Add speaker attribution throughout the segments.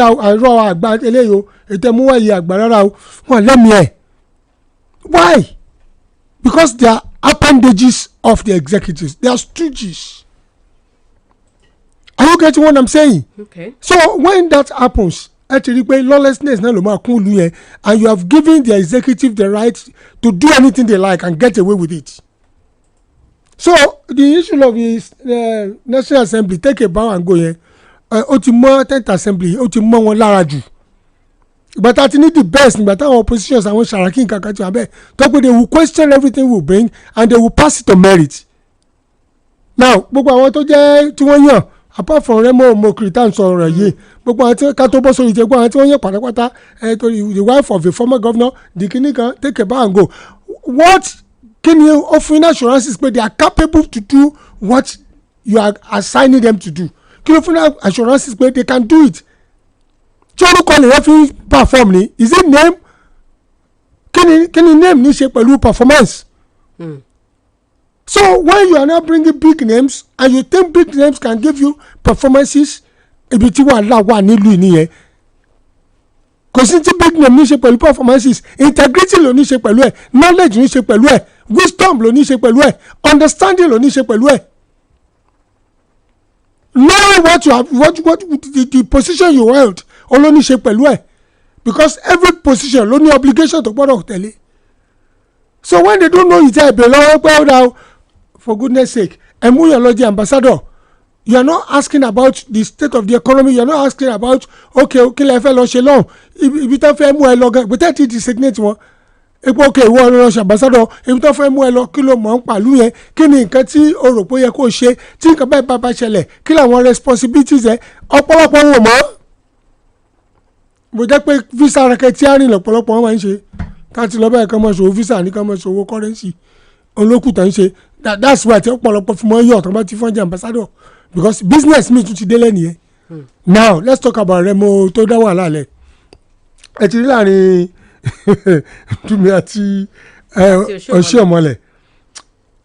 Speaker 1: àìrọ̀ àgbà eléyìí o ètò ẹ̀múwáyé àgbà rárá o wọ́n lẹ́mìí ẹ̀. Why? Because they are appendages of the executives. They are stooges. Are you getting what I'm saying?
Speaker 2: Okay.
Speaker 1: So when that happens, actually, lawlessness na lo ma kun lu yẹn, and you have given the executive the right to do anything they like and get away with it. So the issue of the National Assembly take a bow and go yẹn, ó ti mọ́ 10th Assembly, ó ti mọ́ wọn lára jù. But I need the best, but our oppositions àwọn Sharaki nǹkan kan ti wà bẹ́ẹ̀ tó pé they will question everything we bring and they will pass it on merit. Now gbogbo àwọn tó jẹ́ tí wọ́n yàn apart from Mediocrity tá à ń sọ̀rọ̀ yìí gbogbo àwọn tí ká tó bọ́ sórí ìjẹ́gbọ́n àwọn tí wọ́n yàn pátápátá the wife of a former governor the kìíní kan take a bow and go. What can you offer assurances pé they are capable to do what you are assigning them to do? Kí ló fún assurances pé they can do it? Tí orúkọ lè yẹ fi perform ni is it name? Kí ni name ní ṣe pẹ̀lú performance? So when you are now bringing big names and you think big names can give you performances, ibi tí wàhálà wà nílùú nìyẹn. Kò sí tí big name ní ṣe pẹ̀lú performances, integrity ló ní ṣe pẹ̀lú ẹ̀, knowledge ní ṣe pẹ̀lú ẹ̀, wisdom ló ní ṣe pẹ̀lú ẹ̀, understanding ló ní ṣe pẹ̀lú ẹ̀. Knowing what you have, what the position you held, ó ló ní ṣe pẹ̀lú ẹ̀, because every position ló ní obligation tó gbọ́dọ̀ tẹ̀lé. So when they don't know it, ẹ bẹ̀ lọ́wọ́ pé ó dá for goodness sake emuyaloji ambassador, you are not asking about the state of the economy, you are not asking about okay lẹ fẹ́ lọ ṣe lọ́hùn ibi tó fẹ́ mú ẹ lọ gan ibi tó ti designate wọn epo okay ìwọ lọ ṣe ambassador ibi tó fẹ́ mú ẹ lọ kí ló mọ̀ ń pàlú yẹn kí ni nǹkan tí o rò pé yẹ kó ṣe tí nǹkan báyìí bá ṣẹlẹ̀ kí làwọn responsibilities ẹ ọ̀pọ̀lọpọ̀ wọn mọ̀ bó jẹ́ pé visa racketeering lọ́pọ̀lọpọ̀ wọn máa ń ṣe káàtì lọ báyìí kan mọ̀ ṣòwò visa ní kan mọ̀ ṣòwò currency olókùtà ń ṣe that's why tí ọ̀pọ̀lọpọ̀ fún mọ́ yọ̀ tó bá ti fọ́n jẹ́ ambassador because business mi tún ti délé nìyẹn. Now let's talk about Remo tó dá wàhálà lẹ̀ ẹ ti rí láàrin Dumi àti Oshiomhole.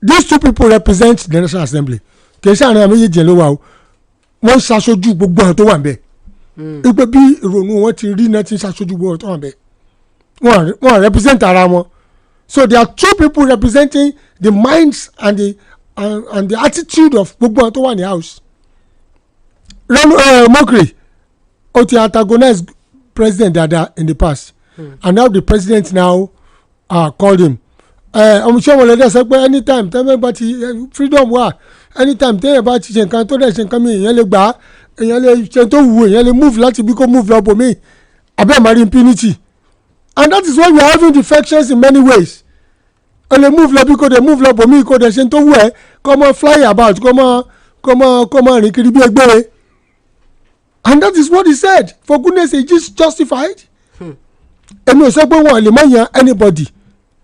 Speaker 1: These two people represent the National Assembly kì í ṣe àárín àwọn méjèèjì ló wà o wọ́n ń ṣaṣojú gbogbo àwọn tó wà ń bẹ̀ ipe bí ìrònú wọn ti rí náà ti ń ṣaṣojú gbogbo àwọn tó wà ń bẹ̀ wọ́n represent ara wọn. So there are two people representing the minds and the attitude of gbogbo àwọn tó wà ní house. Mediocrity ó ti antagonize president Dada in the past and now the president now called him. Oshiomhole dẹ̀ sọ pé anytime tẹ́lẹ̀ bá ti freedom wà anytime tẹ́lẹ̀ bá ti ṣe nǹkan tó dẹ̀ ṣe nǹkan mi èèyàn lè gbà á èèyàn lè ṣe tó wù èèyàn lè move láti bí kò move lọ bò mí abẹ́ mari impunity and that is why we are having defections in many ways. O lè move lọ bí kò dẹ̀ move lọ bò mí kò dẹ̀ ṣe tó wù ẹ́ kò mọ fly about kò mọ rìn kiri bí ẹgbẹ́rẹ́ and that is what he said for goodness sake is justified. Èmi ò sọ pé wọn lè mọ̀ yan anybody.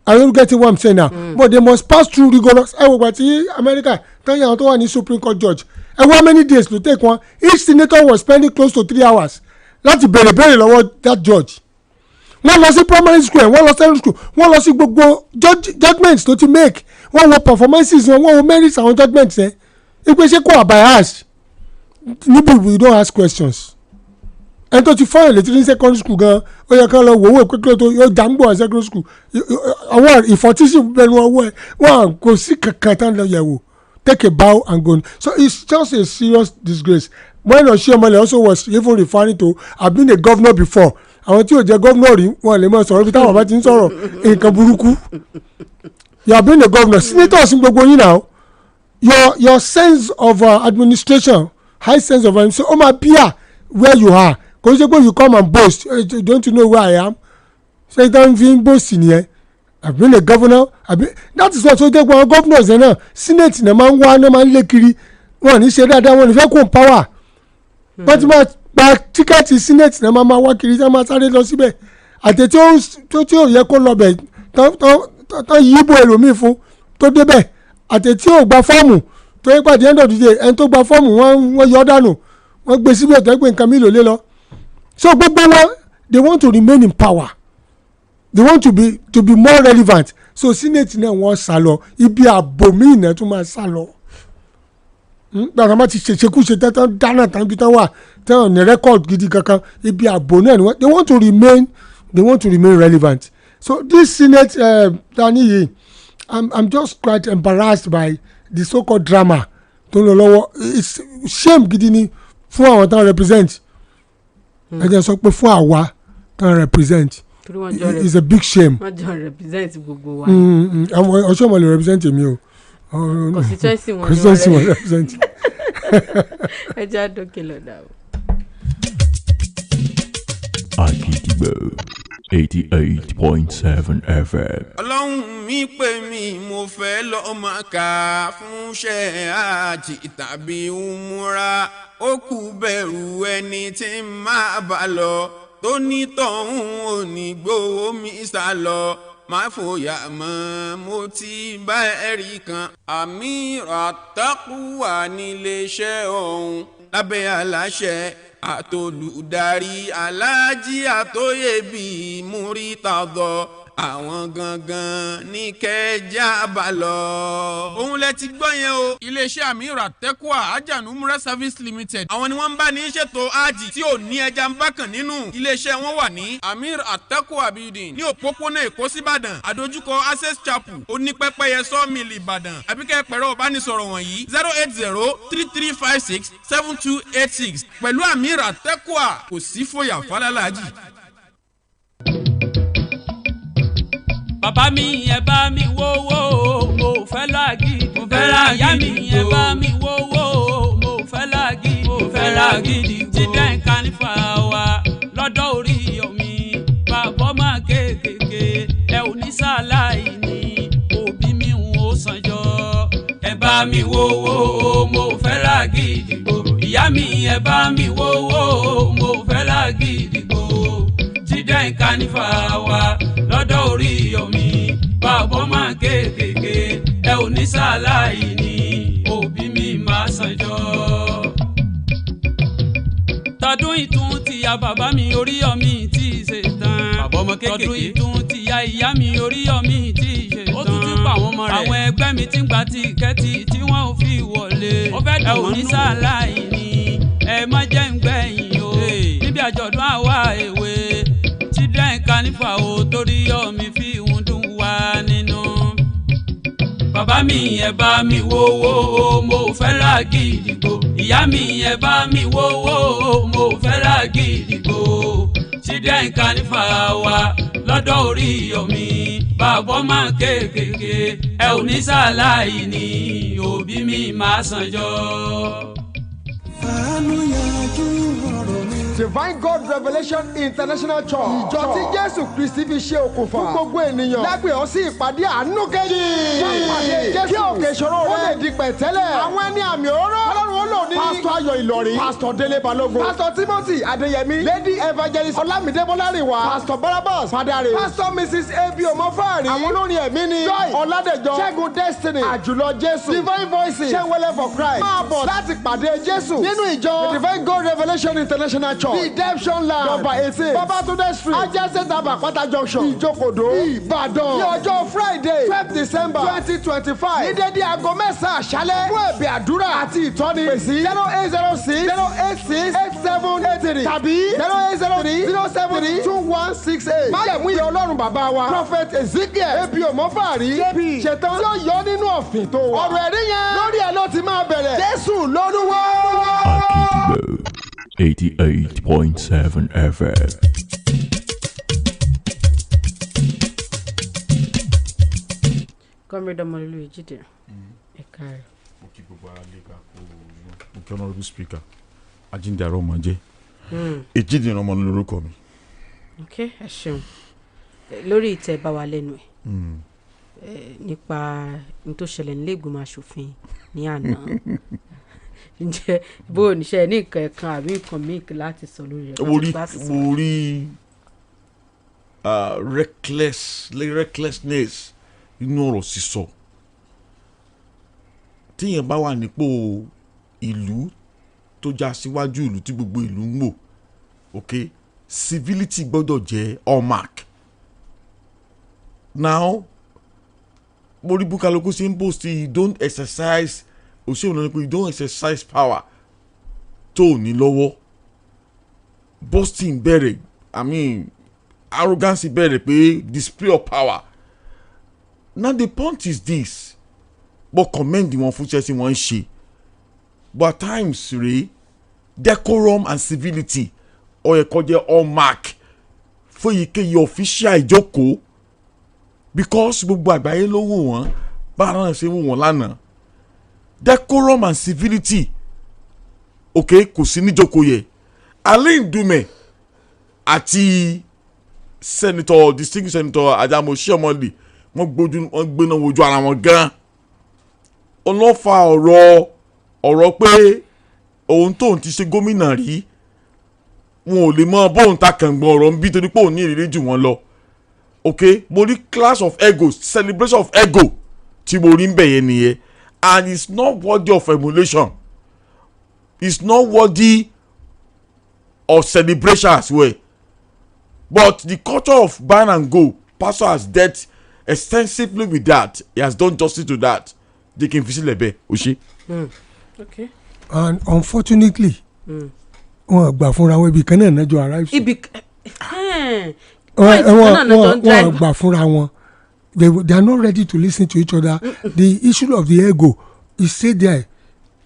Speaker 1: I don't get what I'm saying now. But they must pass through rigorous. Ẹ wò gbàtí America tán yàn tó wà ní Supreme Court judge. Ẹ wá many days to take one. Each senator was spending close to 3 hours láti bèrè lọ́wọ́ that judge. Wọ́n lọ sí primary school wọ́n lọ secondary school wọ́n lọ sí gbogbo judgments tó ti make wọ́n wo performances wọ́n wo merits àwọn judgments ẹ̀ ipe ṣe kó bias níbi we don't ask questions. Ẹni tó ti fọ́ọ̀rọ̀ létí ní secondary school gan ó yẹ ká lọ wò ó pé kí ló tó yóò jàǹgbò secondary school àwọn ìfọ̀tísì bẹ̀rù ọwọ́ ẹ̀ wọ́n kò sí kankan tán lọ yẹ̀ wò take a bow and go. So it's just a serious disgrace. When Oshiomhole also was even referring to I've been a governor before. Àwọn tí ò jẹ́ governor rí wọn lè mọ̀ sọ̀rọ̀ bí táwọn bá ti ń sọ̀rọ̀ nǹkan burúkú. You have been a governor senators ń gbogbo yín now your sense of administration high sense of administration ó máa bíà where you are kò ṣe pé you come and boast don't you know where I am ṣe ìtàn fi ń boast nìyẹn. I've been a governor that is what so jẹ́ pé àwọn governors ẹ̀ náà senate náà máa ń wá náà máa ń lé kiri wọn ò ní ṣe dáadáa wọn ò ní fẹ́ kó power wọ́n ti máa gba tíkẹ́ẹ̀tì senate náà máa wá kiri tí wọ́n máa sáré lọ síbẹ̀ àti tí ò yẹ kó lọ bẹ̀ tán yíbo ẹlòmíì fún tó débẹ̀ àti tí ò gba fọ́ọ̀mù tó yẹ pàdé end of the day ẹni tó gba fọ́ọ̀mù wọ́n yọ dànù wọ́n gbé síbẹ̀ tó yẹ pé nǹkan mi lò lé lọ. So gbogbo wọn they want to remain in power they want to be more relevant so senate náà wọ́n sá lọ ibi ààbò míì náà tún máa sá lọ. Gbàgbọ́n bá ti ṣèṣekúṣe tán dáná tán bí tán wà tell ní record gidi kankan ibi àbò náà ni they want to remain relevant. So this Senate Dani, I'm just quite embarrassed by the so-called drama tó ń lọ lọ́wọ́. It's shame gidi ni fún àwọn tán represent. ẹ jẹ́ sọ pé fún àwa tán represent. It's a big shame.
Speaker 2: wọ́n jọ represent gbogbo wa.
Speaker 1: ọ̀ṣọ́ mo lè represent èmi o.
Speaker 2: constituency
Speaker 1: wọn represent.
Speaker 2: ẹ jẹ́ àdókè lọ́dà o.
Speaker 3: Akidigbo 88.7 FM.
Speaker 4: Ọlọ́run mi pè mí mo fẹ́ lọ Mákà fún iṣẹ́ àjì tàbí umura ó kù bẹ̀rù ẹni tí máa bá lọ tó ní tọ̀hún ò ní gbowó mi sá lọ má fòyà mọ́ mo ti bá ẹ̀rí kan àmì àtàkùwà níléeṣẹ́ ọ̀hún lábẹ́ aláṣẹ àtolùdarí aláàjì àtòyèbí Múrítàdọ́ àwọn gangan ní kẹjá bá lọ. òun lẹ ti gbọ́ yẹn o. iléeṣẹ́ Amir Atekwa Ajanu Umrah Service Limited àwọn ni wọ́n ń bá ní ṣètò ájì tí ò ní ẹja ń bá kàn nínú. iléeṣẹ́ wọn wà ní Amir Atekwa building ní òpópónà Èkó síbàdàn àdójúkọ Access Chapel onípẹ́pẹ́yẹ sawmill Ìbàdàn àbíkẹ́ pẹ̀rọ ìbánisọ̀rọ̀ wọ̀nyí 08033567286 pẹ̀lú Amir Atekwa kò sí fòyà fálálàájì.
Speaker 5: bàbá mi ẹ bá mi wówó mo fẹ́ lágídí mo fẹ́ lágídí ìyá mi ẹ bá mi wówó mo fẹ́ lágídí mo fẹ́ lágídí jíde nǹkan nífa wa lọ́dọ̀ orí omi bàbá máa kéékèèké ẹ ò ní sàlàyé ní òbí mi ń ó sànjọ́ ẹ bá mi wówó mo fẹ́ lágídí gbòòrò ìyá mi ẹ bá mi wówó mo fẹ́ lágídí gbòòrò jíde nǹkan nífa wa lọ́dọ̀ orí omi bàbá máa kéékèèké ẹ ò ní sàlàyé ní òbí mi máa sànjọ́. tọdún ìtún ti ya bàbá mi orí omi tí ì ṣe tán. bàbá ọmọ kéékèèké. tọdún ìtún ti ya ìyá mi orí omi tí ì ṣe tán. ó tún ti pa àwọn ọmọ rẹ̀. àwọn ẹgbẹ́ mi ti ń gba tíkẹ́ẹ̀tì tí wọ́n ò fi wọlé. ó fẹ́ dùn mọ́ nù. ẹ ò ní sàlàyé ní ẹ má jẹ́ ń gbẹ̀yìn o. níbi àjọ̀dún àwa èwe children carnival o torí omi fi ń dùn wá nínú. bàbá mi ẹ bá mi wówó mo fẹ́ lágídí gbò ìyá mi ẹ bá mi wówó mo fẹ́ lágídí gbò children carnival wa lọ́dọ̀ orí omi bàbá máa kéékèèké ẹ ò ní sàlàyé ní òbí mi máa sànjọ́.
Speaker 6: Divine God Revelation International Church. Ìjọ tí Jésù Kristi fi ṣe okùnfà fún gbogbo ènìyàn. Lágbè ọ sí ìpàdé àánú kejì. Kí òkè ìṣòro rẹ̀ ó lè di pẹ̀tẹ́lẹ̀. Àwọn ẹni àmì òró. Ọlọ́run ó lò ní. Pásítọ̀ Ayọ̀ Ìlọrin. Pásítọ̀ Délé Balógun. Pásítọ̀ Timothy Adéyẹmí. Lady Evangelist Ọlámídé Bọ́lárìnwá. Pásítọ̀ Barnabas Fadare. Pásítọ̀ Mrs. Ebi Omofari. Àwọn olórin ẹ̀mí ni. Joy Ọládẹ̀jọ. Ṣẹ́gun Destiny. Àjùlọ Jésù. Divine Voices. Ṣẹ́wẹ́lẹ́ for Christ. Máa bọ̀ láti pàdé Jésù. Nínú ìjọ Divine God Revelation International Church. Redemption Land. Number 18. Babatunde Street. Adjacent Abapata Junction. Ìjókòdó. Ìbàdàn. Ní ọjọ́ Friday 12 December 2025. Ní dédé aago mẹ́sàn-án àṣálẹ́. Fún ẹ̀bẹ̀ àdúrà àti ìtọ́ni. Pèsè 0806 086 8783 tàbí 0803 073 2168. Májẹ̀mú ìyá Ọlọ́run bàbá wa. Prophet Ezekiel Ebi Omofari. Ṣetán tí ó yọ nínú ọ̀fìn tó wà. Ọ̀rọ̀ ẹ̀rí yẹn. Lórí ẹ̀ ló ti máa bẹ̀rẹ̀. Jésù lolúwa.
Speaker 3: Akidigbo 88.7 FM.
Speaker 2: Comrade Ọmọlúlú Ìjìdè ẹ̀ka rẹ̀.
Speaker 7: mo kí gbogbo ara lè ga kó mo kí honourable speaker Ajíǹde àrọ ọmọ jẹ Ìjìdè ọmọ lórúkọ mi.
Speaker 2: ok ẹ ṣeun lórí ìtẹ̀ bá wa lẹ́nu ẹ̀ nípa n tó ṣẹlẹ̀ nílé ìgbìmọ̀ aṣòfin ní àná ǹjẹ́ bó o níṣẹ́ ní nǹkan ẹ̀kan àbí nǹkan míì láti sọ lórí rẹ̀.
Speaker 7: mo rí recklessness inú ọ̀rọ̀ sísọ tíyẹn bá wà nípò ìlú tó já síwájú ìlú tí gbogbo ìlú ń wò ok civility gbọ́dọ̀ jẹ́ hallmark. Now mo rí búkálukú sí ń post you don't exercise òṣèlú náà ni pé you don't exercise power tó o ní lọ́wọ́ boasting bẹ̀rẹ̀ arrogance bẹ̀rẹ̀ pé display of power. Now the point is this, but commend wọn fún iṣẹ́ tí wọ́n ń ṣe, but at times decorum and civility ó yẹ kó jẹ́ hallmark fún èyíkéyìí official ìjókòó, because gbogbo àgbáyé ló wò wọ́n bára ṣe wò wọ́n lánàá. Decorum and civility kò sí níjókòó yẹ. Ali Ndume àti distinguished senator Adamu Oshiomhole wọ́n gbéná wojú ara wọn gan. Ọlọ́fà ọ̀rọ̀ pé òun tóun ti ṣe gómìnà rí, wọn ò lè mọ bóun ta kàngbọ̀n ọ̀rọ̀ ń bí torí pé òun ní ìrírí jù wọ́n lọ. Mo rí clash of egos, celebration of ego tí mo rí ń bẹ̀ yẹn nìyẹn, and it's not worthy of emulation, it's not worthy of celebration as well. But the culture of ban and go, pastor has dealt extensively with that. He has done justice to that. They can visit lebe oṣé.
Speaker 2: Okay.
Speaker 1: And unfortunately wọn gbà fúnra wọn ibi kan náà nájọ arrive. wọn gbà fúnra wọn. They are not ready to listen to each other. The issue of the ego is stayed there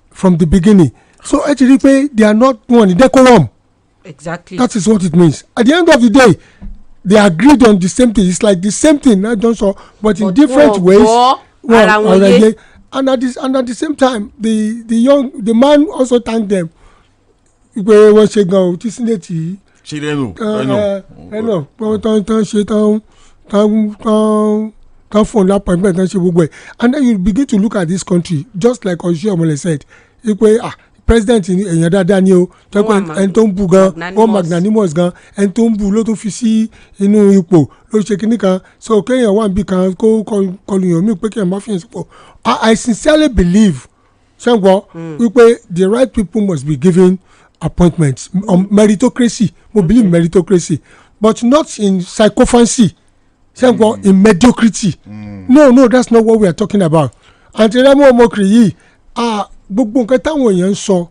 Speaker 1: from the beginning. So actually they are not one in decorum. Exactly. That is what it means. At the end of the day, they agreed on the same thing. It's like the same thing, not just so, but in different ways. Already. And at the same time, the man also thanked them. And then you begin to look at this country, just like Oshiomhole said. President èèyàn dáadáa ni o tọ́pẹ́ ẹni tó ń bu gan ó magnanimous gan ẹni tó ń bu ló tó fi sí inú ipò ló ṣe kinní kan so kéèyàn wà níbì kan kó kọlu yàn mí pé kéèyàn má fi hàn sípò. I sincerely believe ṣẹ́ńgbọ́ wípé the right people must be given appointments meritocracy mo believe meritocracy but not in sycophancy ṣẹ́ńgbọ́ in mediocrity no that's not what we are talking about. Àǹtí Rẹ́mú Omokri yìí gbogbo nǹkan táwọn èèyàn ń sọ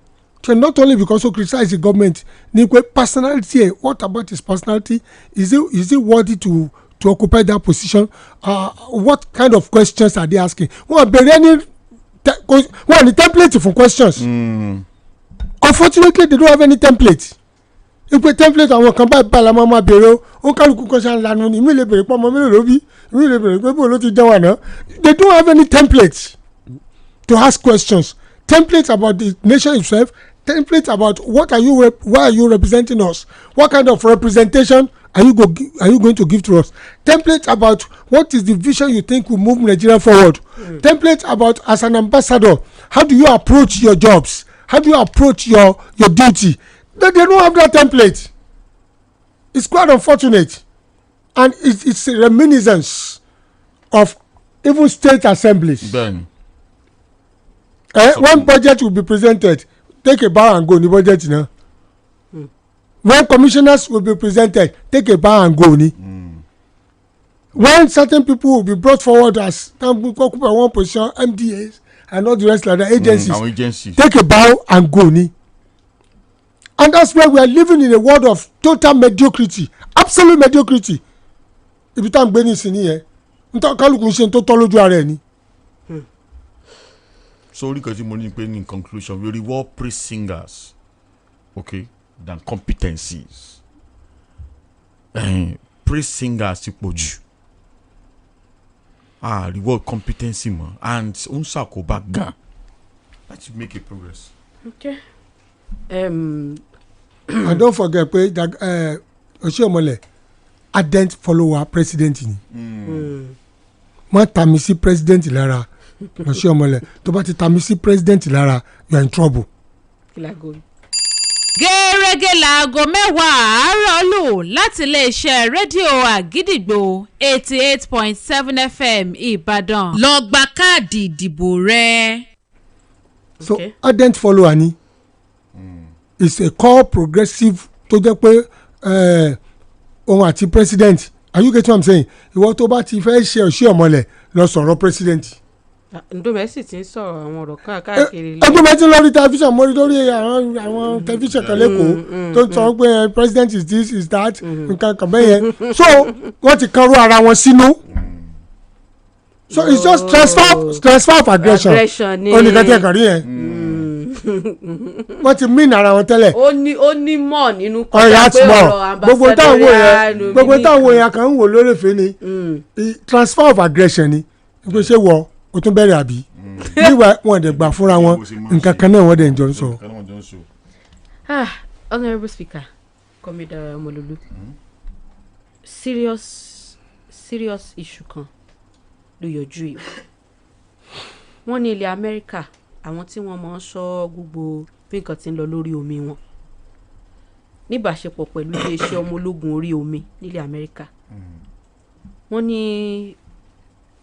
Speaker 1: not only because of criticize the government ní pé personality what about his personality is it worthy to occupy that position what kind of questions are they asking wọn bẹ̀rẹ̀ ní template for questions unfortunately they don't have any template ipe template àwọn kan báyìí bá la máa bèrè ó kálukú kan ṣe àlànà ní ìmí lè bèrè pọ́ ọmọ mi lè lóbi ìmí lè bèrè pé bó ló ti jẹun àná they don't have any template to ask questions. Templates about the nation itself, templates about why are you representing us, what kind of representation are you going to give to us, templates about what is the vision you think will move Nigeria forward, templates about as an ambassador how do you approach your jobs, how do you approach your duty. They don't have that template. It's quite unfortunate, and it's a reminiscence of even state assemblies. Ben. When budget will be presented, take a bow and go. Ni budget na. When commissioners will be presented, take a bow and go. Ni. When certain people will be brought forward as one position, MDAs and all the rest of the agencies, take a bow and go. Ni. And that's why we are living in a world of total mediocrity, absolute mediocrity. Ibi tá ń gbé ní ìsìn nìyẹn, nítorí kálukú ń ṣe tó tọ́ lójú ara ẹ̀ ni.
Speaker 7: So in conclusion, we reward praise singers, than competencies. Praise singers reward competency man, and unsako baga. Let's make a progress.
Speaker 2: Okay.
Speaker 1: And don't forget that Oshiomhole ardent follower president ni. Ma tamisi president lára. Oshiomhole tó bá ti tamisi president lára, you are in trouble.
Speaker 8: Gẹ́rẹ́gẹ́ láago 10 àárọ̀ lù láti iléeṣẹ́ rédíò Àgídìgbò 88.7 FM Ìbàdàn. Lọ gba káàdì ìdìbò rẹ.
Speaker 1: So ardent follower ni. It's a core progressive tó jẹ́ pé òun àti president. Are you getting what I'm saying? Ìwọ tó bá ti fẹ́ ṣe Oshiomhole lọ sọ̀rọ̀ president.
Speaker 2: ndómẹ́sì ti ń sọ̀rọ̀ àwọn ọ̀rọ̀ káàkiri.
Speaker 1: ndómẹ́sì lórí tẹlifíṣàn mo rí lórí àwọn tẹlifíṣàn kan lẹ́kọ̀ọ́ tó sọ pé president is this is that nǹkan kan bẹ́ẹ̀ yẹn so wọ́n ti kan rú ara wọn sínú so it's just transfer of aggression oníkẹ́tẹ́ kan rí yẹn wọ́n ti mìn ara wọn tẹ́lẹ̀.
Speaker 2: ó ní mọ̀ nínú kọjá pé ọ̀rọ̀ ambassador
Speaker 1: gbogbo táwọn èèyàn kan ń wò lórí ìfẹ́ ni transfer of aggression ni pé ṣé wọ o tún bẹ̀rẹ̀ àbí níwà wọn dẹ̀ gbà fúnra wọn nǹkan kan náà wọ́n dẹ̀ ń jọ ń sọ.
Speaker 2: Honourable Speaker Kọ́mídà Ọmọlúlú serious issue kan ló yọjú yìí wọ́n ní ilẹ̀ Amẹ́ríkà àwọn tí wọ́n máa ń sọ gbogbo bí nǹkan ti ń lọ lórí omi wọn níbàṣepọ̀ pẹ̀lú iléeṣẹ́ ọmọ ológun orí omi nílẹ̀ Amẹ́ríkà wọ́n ní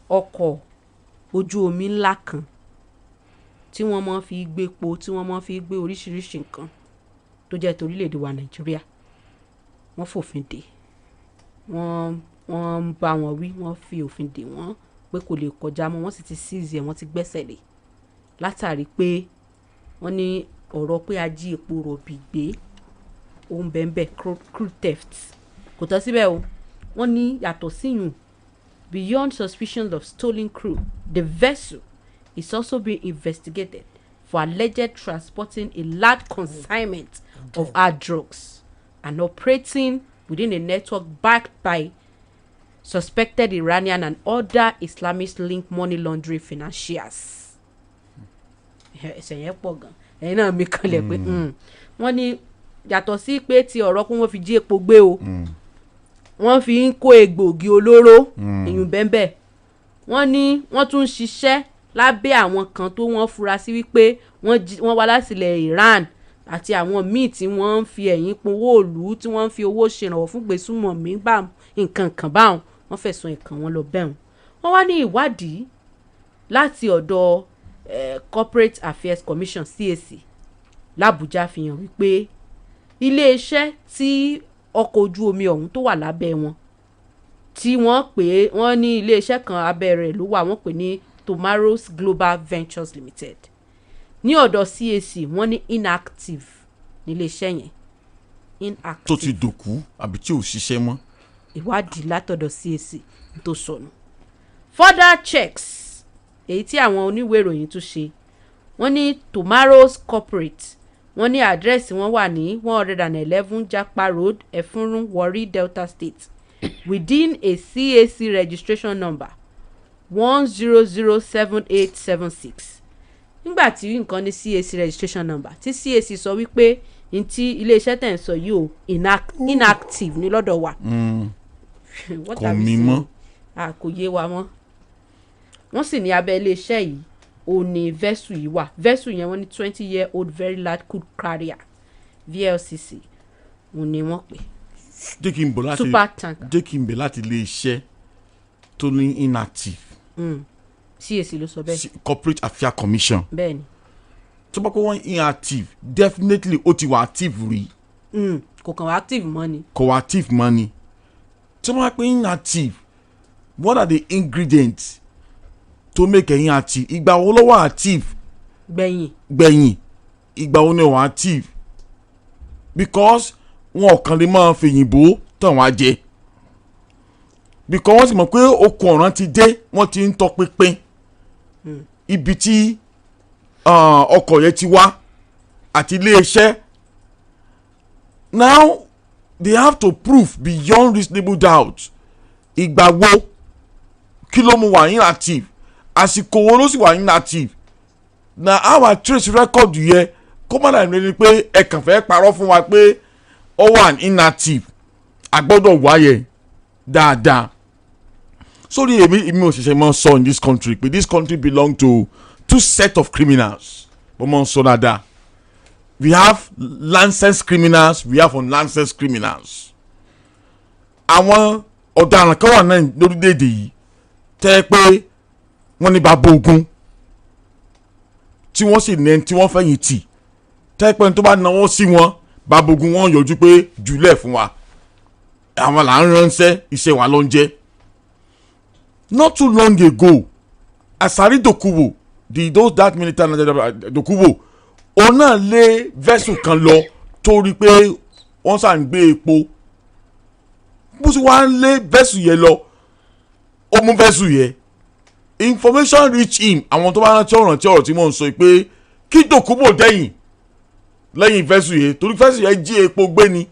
Speaker 2: ọkọ̀ ojú omi ńlá kan tí wọ́n máa fi gbé epo tí wọ́n máa fi gbé oríṣiríṣi nǹkan tó jẹ́ torílẹ̀-èdè wa Nàìjíríà wọ́n fòfin dè wọ́n ń bá wọn wí wọ́n fi òfin dè wọ́n pé kò lè kọjá mọ́ wọ́n sì ti seize ẹ̀ wọ́n ti gbẹ́sẹ̀ lé látàrí pé wọ́n ní ọ̀rọ̀ pé a jí epo rọ̀bì gbé ohun bẹ́ẹ̀ crude theft kò tán síbẹ̀ o wọ́n ní yàtọ̀ síyùn beyond suspicion of stolen crude the vessel is also being investigated for alleged transporting a large consignment of hard drugs and operating within a network backed by suspected Iranian and other Islamist-linked money laundering financiers. ẹ̀sẹ̀ yẹn pọ̀ gan ẹ̀yin náà mi kanlẹ̀ pé wọ́n ní yàtọ̀ sí pé ti ọ̀rọ̀ pé wọ́n fi jí epo gbé o wọ́n fi ń kó egbòogi olóró èyàn bẹ́ẹ̀ wọ́n ní wọ́n tún ń ṣiṣẹ́ lábẹ́ àwọn kan tó wọ́n fura sí wípé wọ́n wá láti ilẹ̀ Iran àti àwọn míì tí wọ́n ń fi ẹ̀yìn powó òlù tí wọ́n ń fi owó ṣèrànwọ́ fún gbésùmọ̀mí bá nǹkan kan báwọn wọ́n fẹ̀sùn ẹ̀kan wọn lọ bẹ́ẹ̀ wọ́n wá ní ìwádìí láti ọ̀dọ̀ Corporate Affairs Commission CAC l'Abuja fi hàn wípé iléeṣẹ́ tí ọkọ̀ ojú omi ọ̀hún tó wà lábẹ́ wọn tí wọ́n ní iléeṣẹ́ kan abẹ́ rẹ̀ ló wà wọ́n pè ní Tomorrow's Global Ventures Limited ní ọ̀dọ̀ CAC wọ́n ní inactive níléeṣẹ́ yẹn inactive.
Speaker 7: tó ti dòkú àbí tí ò ṣiṣẹ́ mọ́.
Speaker 2: ìwádìí látọ̀dọ̀ CAC tó sọnù. Further checks èyí tí àwọn oníwèé ìròyìn tún ṣe wọ́n ní Tomorrow's Corporate wọ́n ní àdírẹ́sì wọn wà ní 111 Japa Road Ẹ̀fúnrún Warri Delta State within a CAC registration number 1007876 nígbà tí nǹkan ní CAC registration number tí CAC sọ wípé n tí iléeṣẹ́ tẹ̀ ń sọ yìí o inactive ní lọ́dọ̀ wa
Speaker 7: kò mí mọ́
Speaker 2: kò yé wa mọ́ wọ́n sì ní abẹ́ iléeṣẹ́ yìí ó ní vessel yìí wà vessel yẹn wọ́n ní 20-year-old very large crude carrier VLCC òun ni wọ́n pè super tanker.
Speaker 7: jẹ́ kí n bẹ̀ láti iléeṣẹ́ tó ní inactive.
Speaker 2: CAC ló sọ bẹ́ẹ̀.
Speaker 7: Corporate Affairs Commission.
Speaker 2: bẹ́ẹ̀ni.
Speaker 7: tó bá kó wọ́n inactive definitely ó ti wà active rí.
Speaker 2: kò kàn wá active mọ́ ni.
Speaker 7: kò wá active mọ́ ni. tó bá pé inactive what are the ingredients to make ẹ̀yin active ìgbà wo ló wà active. gbẹ̀yìn ìgbà wo ni wà active because wọn kàn lè máa fèyìnbó tàn wá jẹ because wọ́n sì mọ̀ pé okùn ọ̀ràn ti dé wọ́n ti ń tọpinpin ibi tí ọkọ̀ yẹn ti wá àti iléeṣẹ́ now they have to prove beyond reasonable doubt ìgbà wo kí ló mú wà inactive àsìkò wo ló sì wà inactive na our trace record yẹ kó má dàbí ni pé ẹ kàn fẹ́ parọ́ fún wa pé ó wà inactive a gbọ́dọ̀ wáyẹ̀ dáadáa sórí èmi ò ṣẹ̀ṣẹ̀ máa sọ in this country pé this country belong to two set of criminals mo máa ń sọ dáadáa we have licensed criminals we have unlicensed criminals àwọn ọ̀daràn kan wà náà lórílẹ̀‐èdè yìí tẹ́ pé wọ́n ní bàbá ogun tí wọ́n sì ní ẹni tí wọ́n fẹ̀yìn tì tẹ́ pé tó bá náwó sí wọn bàbá ogun wọn yọjú pé jùlẹ̀ fún wa àwọn là ń ránṣẹ́ iṣẹ́ wa ló ń jẹ́ not too long ago Asari Dokubo that military Dokubo òun náà lé vessel kan lọ torí pé wọ́n sàn gbé epo bó ṣe wá ń lé vessel yẹn lọ ó mú vessel yẹn information reach him àwọn tó bá rántí ọ̀rọ̀ tí mò ń sọ pé kí Dokubo dẹ́yìn lẹ́yìn vessel yẹn torí vessel yẹn jí epo gbé ni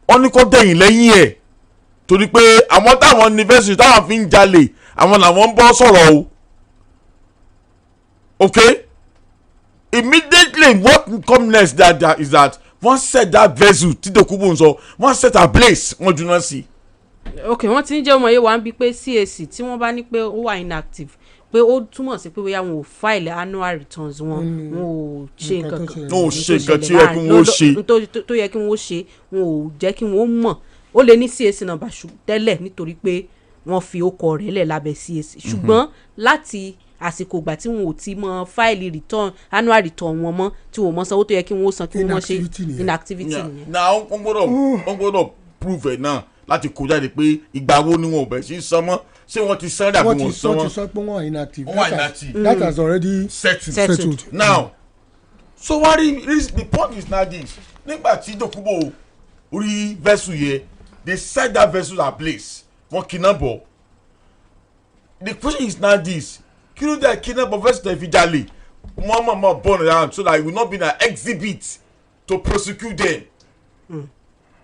Speaker 7: wọ́n ní kó dẹ̀yìn lẹ́yìn ẹ̀ torí pé àwọn táwọn ní vessel táwọn fi ń jalè àwọn làwọn ń bọ́ sọ̀rọ̀ o okay immediately what come next that is that wọ́n set that vessel tí Dokubo ń sọ wọ́n set ablaze wọ́n jóná sí.
Speaker 2: ok wọ́n ti ń jẹ́ ọmọ yẹn wá ń bi pé CAC tí wọ́n bá ní pé ó wà inactive pé ó túmọ̀ sí pé bóyá wọn ò file annual returns wọn ò ṣe nǹkan kan
Speaker 7: wọn ò ṣe nǹkan tí yẹ kí wọ́n ṣe
Speaker 2: tó yẹ kí wọ́n ṣe wọn ò jẹ́ kí wọ́n mọ̀ ó lè ní CAC number tẹ́lẹ̀ nítorí pé wọ́n fi okọ̀ rẹ̀ lẹ̀ lábẹ́ CAC ṣùgbọ́n láti àsìkò ìgbà tí wọn ò ti mọ fáìlì return annual return wọn mọ́ tí wọn mọ sanwó tó yẹ kí wọn ó san kí wọn ṣe inactivity nìyẹn.
Speaker 7: na wọ́n gbọ́dọ̀ prove ẹ̀ náà láti kó jáde pé ìgbà wo ni wọn ò bẹ̀ sí san mọ́ ṣé wọ́n ti san dàbí wọn san
Speaker 1: wọ́n ti sọ pé wọ́n wà inactive.
Speaker 7: wọ́n wà inactive.
Speaker 1: that has already
Speaker 7: settled. now so what the point is now this nígbà tí Dokubo rí vessel yẹ they set that vessel ablaze wọ́n kidnap bọ̀ the question is now this kí ló dé kidnap bọ̀ vessel tẹ̀ fi jalè wọ́n mọ̀ burn it down so that it will not be an exhibit to prosecute them.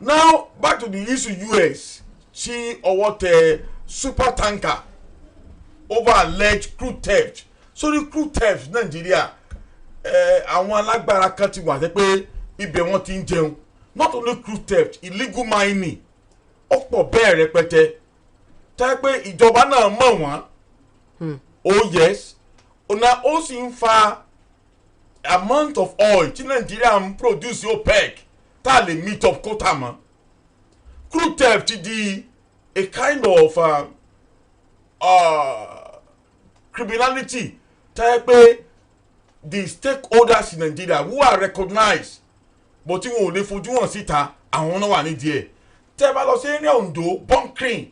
Speaker 7: Now back to the issue US tí ọwọ́ tẹ super tanker over alleged crude theft so the crude theft Nàìjíríà àwọn alágbára kan ti wà tẹ́ pé ibẹ̀ wọ́n ti ń jẹun not only crude theft illegal mining ó pọ̀ bẹ́ẹ̀ rẹpẹtẹ tẹ́ pé ìjọba náà mọ̀ wọ́n oh yes ọ̀nà ó sì ń fa amount of oil tí Nàìjíríà ń produce OPEC tá a lè meet up quota mọ́ crude theft ti di a kind of criminality tẹ́ pé the stakeholders in Nigeria who are recognized but tí wọn ò lè fojú wọn síta àwọn náà wà nídìí ẹ̀ tẹ́ bá lọ sí area Ondo bunkering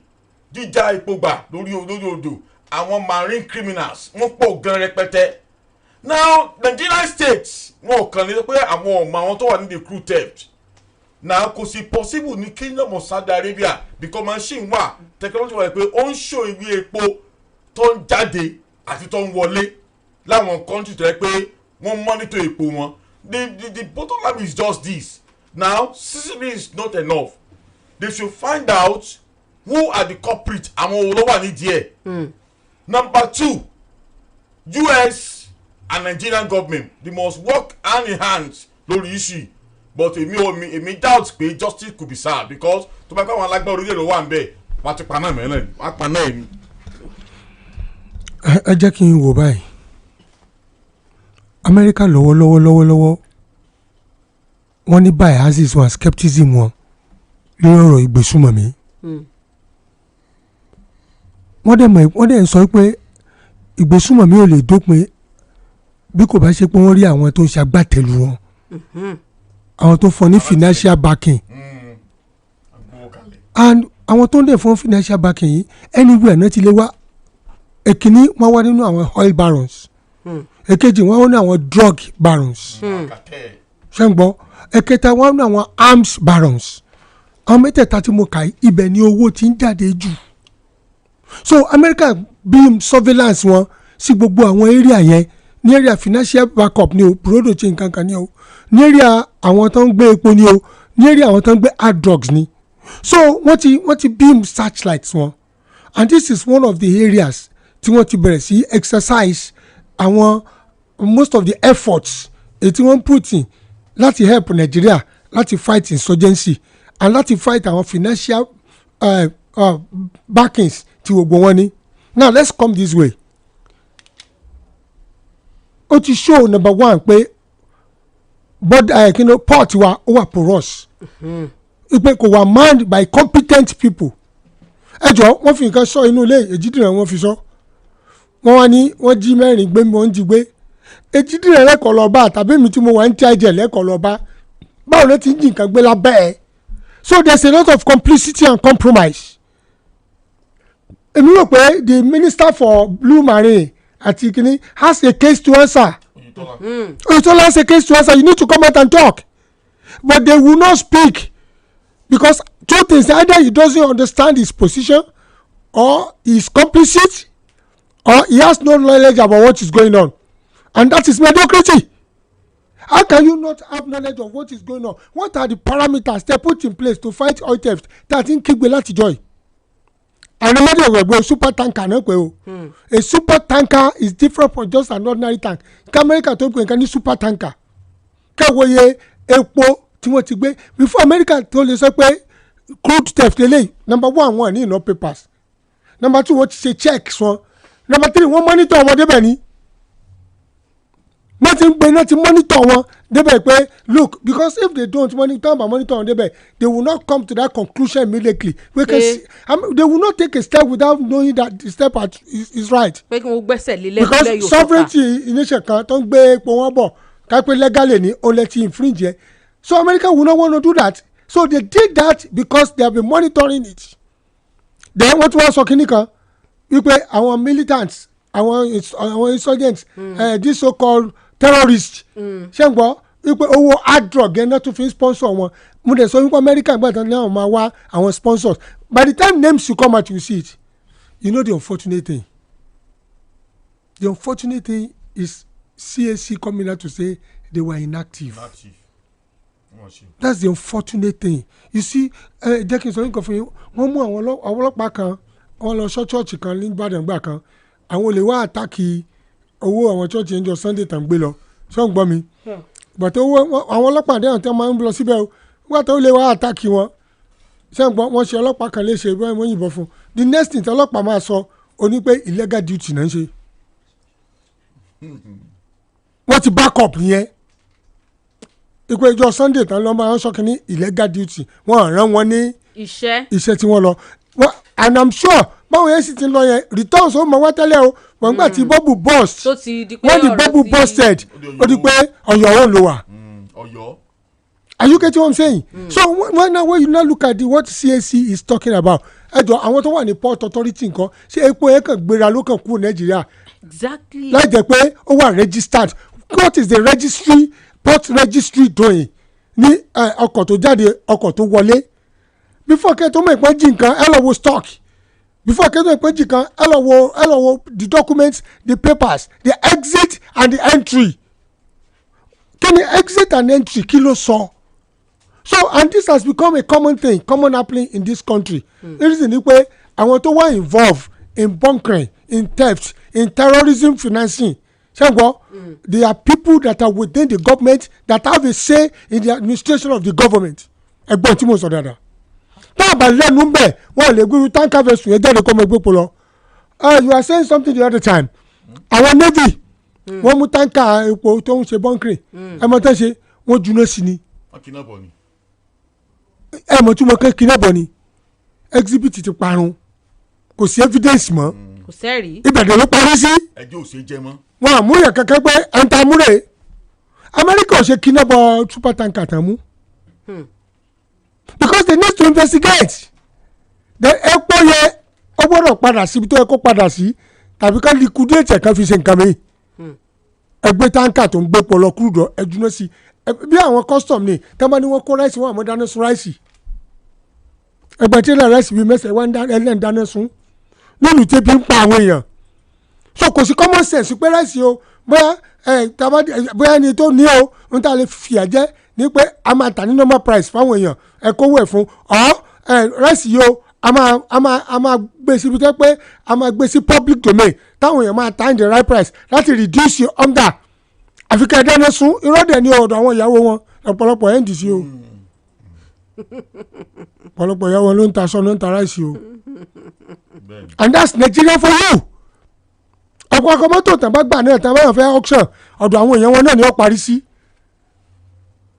Speaker 7: jíjà epo gbà lórí odò àwọn marine criminals wọ́n pọ̀ gan rẹpẹtẹ now Nigerian states wọn ò kàn lè pé àwọn ọmọ àwọn tó wà nídìí crude theft now kò sí possible ní Kingdom of Saudi Arabia because machine wà technology wà pé ó ń show ìwé epo tó ń jáde àti tó ń wọlé láwọn country tó yẹ pé wọ́n monitor epo wọn the bottom line is just this now CCTV is not enough they should find out who are the culprits àwọn olówó nídìí ẹ̀. Number 2 US and Nigerian government they must work hand in hand lórí issue but èmi doubt pé justice could be served because tó bá káwọn alágbá orílẹ̀-èdè wà ń bẹ̀ wọ́n ti paná mẹ́rin wọ́n paná ẹ̀mí.
Speaker 1: ẹ jẹ́ kí n wò báyìí Amẹ́ríkà lọ́wọ́ wọ́n ní biases wọn skepticism wọn lórí ọ̀rọ̀ ìgbésùmọ̀mí wọ́n dẹ̀ ń sọ pé ìgbésùmọ̀mí ò lè dópin bí kò bá ṣe pé wọ́n rí àwọn tó ń ṣagbátẹ̀lú wọn àwọn tó fún ní financial backing and àwọn tó ń dẹ̀ fún financial backing yìí anywhere náà ti lè wá èkíní wọ́n wá nínú àwọn oil barons èkejì wọ́n wá nínú àwọn drug barons ṣẹ́ǹgbọ́n ẹ̀kẹta wọ́n wá nínú àwọn arms barons àwọn mẹ́tẹ̀ẹ̀ta tí mo kà í ibẹ̀ ni owó ti ń jáde jù so America beam surveillance wọn sí gbogbo àwọn area yẹn ní area financial backup ni o brodo chain kankan ni o ní area àwọn tó ń gbé epo ni o ní area àwọn tó ń gbé hard drugs ni so wọ́n ti beam searchlights wọn and this is one of the areas tí wọ́n ti bẹ̀rẹ̀ sí exercise àwọn most of the efforts tí wọ́n put in láti help Nigeria láti fight insurgency and láti fight àwọn financial backings tí gbogbo wọn ní. Now let's come this way. Ó ti show number 1 pé port wa ó wà porous. Ìpè kò wà manned by competent people. Ẹ jọ wọ́n fi nǹkan sọ inú ilé Èjìdìrẹ́ wọ́n fi sọ. Wọ́n wá ní wọ́n jí mẹ́rin gbé mi wọ́n jí gbé. Èjìdìrẹ́ lẹ́kọ̀ọ́ lọ bá tàbí mi tí mo wà ń tí àjẹ́ lẹ́kọ̀ọ́ lọ bá. Báwo ló ti ń jí nǹkan gbé lábẹ́ ẹ̀? So there's a lot of complicity and compromise. èmi rò pé the minister for blue marine àti kìíní has a case to answer. Oyetola has a case to answer. You need to come out and talk, but they will not speak because two things: either he doesn't understand his position, or he is complicit, or he has no knowledge about what is going on, and that is mediocrity. How can you not have knowledge of what is going on? What are the parameters they put in place to fight oil theft that in Kigbe láti joy? And another way, super tanker náà pé o. A super tanker is different from just an ordinary tank. America tó pè nǹkan ní super tanker. Kẹ́wòye epo tí wọ́n ti gbé before America tó lè sọ pé crude theft lélẹ́yìn. Number one, wọ́n ní no papers. Number two, wọ́n ti ṣe checks wọn. Number three, wọ́n monitor wọn débẹ̀ ni. Nothing monitor one débẹ̀ pé look, because if they don't monitor wọn débẹ̀, they will not come to that conclusion immediately because they will not take a step without knowing that the step is right. Because sovereignty nation kan tó ń gbé epo wọn bọ̀ kápẹ́ legally ni ó lè ti infringe yẹ, so America will not want to do that, so they did that because they have been monitoring it. Then wọ́n tún wá sọ kínní kan wípé àwọn militants àwọn insurgents this so called terrorists ṣé ń gbọ́ wípé owó hard drug yẹn náà tún fi sponsor wọn. Mo dẹ̀ sọ wípé America gbàtàn ní àwọn máa wá àwọn sponsors. By the time names you come out you see it. You know the unfortunate thing is CAC coming out to say they were inactive. That's the unfortunate thing. You see, jẹ́ kí n sọ nǹkan fún yín, wọ́n mú àwọn ọlọ́pàá kan wọ́n lọ sọ church kan ní Ìbàdàn gbà kan, àwọn olè wá àtàkì owó àwọn church yẹn jọ Sunday tàn gbé lọ ṣé ń gbọ́ mi, but owó àwọn ọlọ́pàá àdéhùn tí wọ́n máa ń lọ síbẹ̀ o wọ́n tó lè wá àtàkì wọn ṣé ń gbọ́ wọ́n ṣe ọlọ́pàá kan léṣe bí wọ́n yìnbọn fún. The next thing tí ọlọ́pàá máa sọ oní pé illegal duty náà ń ṣe, wọ́n ti back up yẹn ìpè ìjọ Sunday tán lọ́ máa ń sọ kínní illegal duty, wọ́n rán wọn ní iṣẹ́ tí wọ́n lọ, and I'm sure báwo yẹn sì ti lọ yẹn returns ó mọ wá tẹ́lẹ̀ o wọ́n gbà tí bubble burst when the bubble busted ó di pé Ọ̀yọ́ òun ló wà. Are you getting what I'm saying? So when you now look at what CAC is talking about, ẹjọ àwọn tó wà ní port authority nǹkan ṣé epo yẹn kàn gbéra ló kàn kúrò Nàìjíríà láì jẹ́ pé ó wà registered. What is the registry, port registry doing ní ọkọ̀ tó jáde ọkọ̀ tó wọlé? Before kẹ́ tó mọ̀ ìpọ́n jí nǹkan ẹ lọ wo stock, before kẹ́ tó mọ̀ ìpọ́n jí nǹkan ẹ lọ wo the documents, the papers, the exit and the entry. Kí ni exit and entry kí ló sọ? So and this has become a common thing, common happening in this country. The reason ni pé àwọn tó wà involved in bunkering, in theft, in terrorism financing, they are people that are within the government that have a say in the administration of the government. Ẹgbọ́n tí mo sọ dáadáa. Táàbà lẹ́nu ń bẹ̀ wọ́n lè gbúrú tanker vessel yẹn jáde kọ́ ọmọ ẹgbẹ́ pọ̀ lọ. You are saying something the other time. Àwọn navy wọ́n mú tanker epo tó ń ṣe bunkering. Ẹ mọ̀ tẹ́ ṣe wọ́n juná sí ni. Ẹ mọ̀ tí mo kẹ́ kidnap ni. Exhibit ti parun. Kò sí evidence mọ́.
Speaker 2: Kò sẹ́rí.
Speaker 1: Ìbẹ̀dẹ̀ ló parí sí.
Speaker 7: Ẹjọ́ ò ṣe jẹ mọ́.
Speaker 1: Wọ́n àmúyẹ̀ kankan pé ẹ̀ńtà múrè. Amẹ́ríkà ò ṣe kidnap super tanker tán mú. Because they need to investigate. The epo yẹ ó gbọ́dọ̀ padà síbi tó yẹ kó padà sí tàbí ká liquidate ẹ̀ kan fi ṣe nǹkan mi. Ẹgbẹ́ tanker tó ń gbé pọlọ crude ẹ̀dúná sí bí àwọn custom ni tẹ́lẹ̀ ni wọ́n kó ráìsì wọn àmọ́ dáná sun ráìsì. Ẹgbẹ́ tí ilẹ̀ ráìsì bíi mẹ́sẹ̀ wá ẹlẹ́n dáná sun nílùú tẹ́bí ń pa àwọn èèyàn. So kò sí common sense pé ráìsì o bóyá ni tó ní o ń tà lè fìyà jẹ́ ní pé a máa tà ní normal price fáwọn èèyàn ẹ kówó ẹ̀ fún ráìsì yìí o a máa gbé síbi tẹ́ pé a máa gbé sí public domain táwọn èèyàn máa tà in the right price láti reduce your hunger. Àfi ká ẹ dáná sun irọ́ dẹ̀ ní ọ̀dọ̀ àwọn ìyàwó wọn ọ̀pọ̀lọpọ̀ ẹ̀ ń dì sí o ọ̀pọ̀lọpọ̀ ìyàwó ló ń ta aṣọ ló ń ta ráìsì o and that's Nigeria for you. Ọ̀pọ̀ ọkọ̀ mọ́tò tàn bá gbà náà tàn bá yàn fẹ́ auction ọ̀dọ̀ àwọn èèyàn wọn náà ni ó parí sí.